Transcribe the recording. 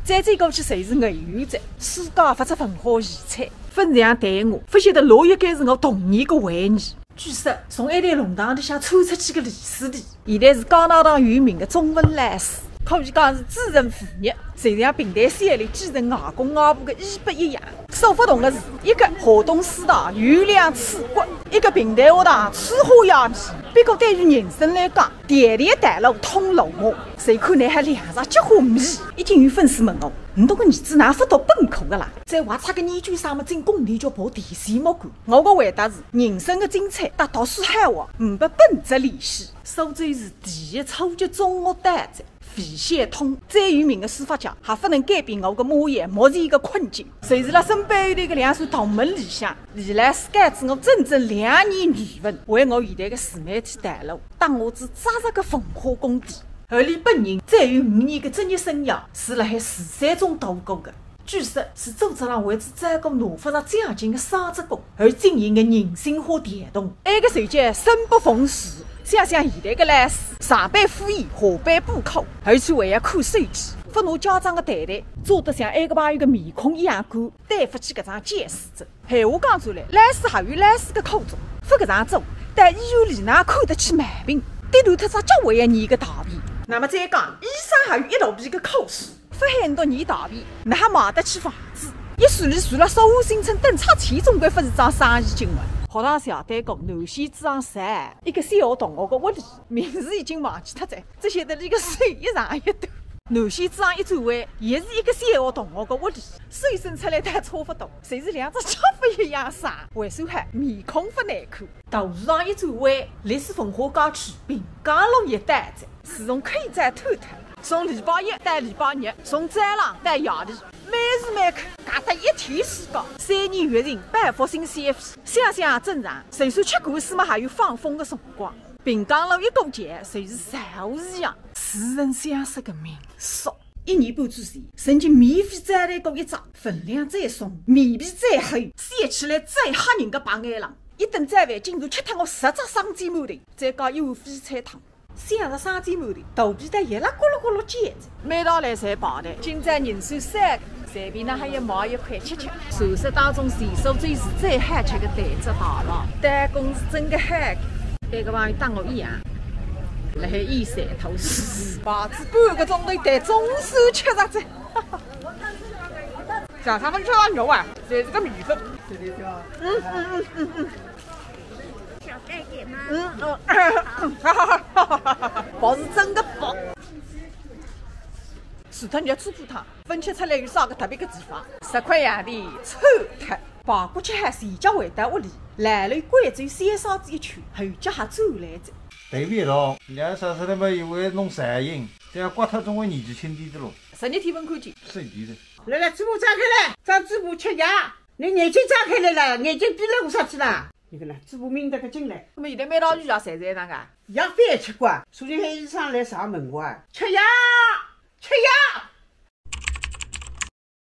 再过去侪是艺术节，世界发出文化遗产。分这样对我，发现得6月该是我童年个回忆。据说从一台弄堂里向抽出去个历史题，现在是加拿大有名的中文来史，可以讲是知人父业，就像平台山里继承外公外婆的衣钵一样。所不同的是，一个华东师大优良耻骨，一个平台学堂此花雅皮。不过对于人生来讲，田里大路通罗马，谁看你还两着菊花米？已经有粉丝问我，你这个儿子哪不读本科的啦？再还差个研究生么进工地就跑电线木杆。我的回答是：人生的精彩，搭读书海话，不本质联系。苏州市第一初级中学单子。费谢通最有名的书法家，还不能改变我的妈耶目前的困境。随是辣身边有的两扇大门里向，历来世界子我整整2年语文，为我现在的自媒体带路，打我只扎实的文化功底。而你本人再有5年的职业生涯，是辣海四山中度过的。据说是组织上为之再个拿发上奖金的赏子工而经营的人性化电动。那个时节生不逢时。想想现在的来师，上班敷衍，下班补课，而且还要看手机，不拿家长的袋袋，做得像那个朋友的面孔一样干，对不起搿张见识者。闲话讲出来，来师还有来师的苦衷，不搿样做，但医院里哪看得起慢病，跌断脱只脚还要念个大便。那么再讲，医生还有一大笔的口水，不喊到念大便，那还买得起房子？一顺利传了绍华新村等差钱，总归不是桩生意经文。学堂小单讲南溪之上3，一个小学同学的屋里，名字已经忘记脱在，只晓得离个水一长一短。南溪之上一转弯，也是一个小学同学的屋里，水生出来但差不多，谁是两只脚不一样长，为啥还面孔不难看？大树上一转弯，历史文化街区滨江路一带子，自从开展透透，从礼拜一到礼拜日，从早浪到夜里。每时每刻，尬得一天时光，3年月人，报复性消费，想想也正常。就算吃过时嘛，还有放风的辰光。滨江路一过节，就是财务市场，世人相识的民宿。1年半之前，曾经免费再来过一张，分量再松，面皮再厚，写起来最吓人的白眼狼。一顿早饭竟然吃脱我10只生煎馒头，再加一碗翡翠汤。3只生煎馒头，肚皮的一拉咕噜咕噜尖着，每道来侪排队。今朝人数3个，随便呢还要毛1块吃吃。传说当中，全苏州市最好吃的蛋汁大佬，弹弓是真的好吃。那个朋友当我一样，辣海依山吐水，排子半个钟头蛋总算吃着只。早上们吃到肉啊，这是个米粉。对对对。小盖给吗？包是真的包。除脱肉猪骨汤，分切出来有啥个特别的地方？10块洋钿臭脱。爬过去还前脚回到屋里，来了关走3嫂子一圈，后脚还走来着。对味道，两叔叔他们以为弄散音，这样刮脱总归年纪轻点的咯。12天分看见。是的。来，嘴巴张开来，张嘴巴吃牙。你眼睛张开来了，眼睛闭了我啥去了？你看啦，嘴巴抿得个进来。那么现在每道鱼也侪在那个？药饭吃过，所以喊医生来上问我，吃药，吃药。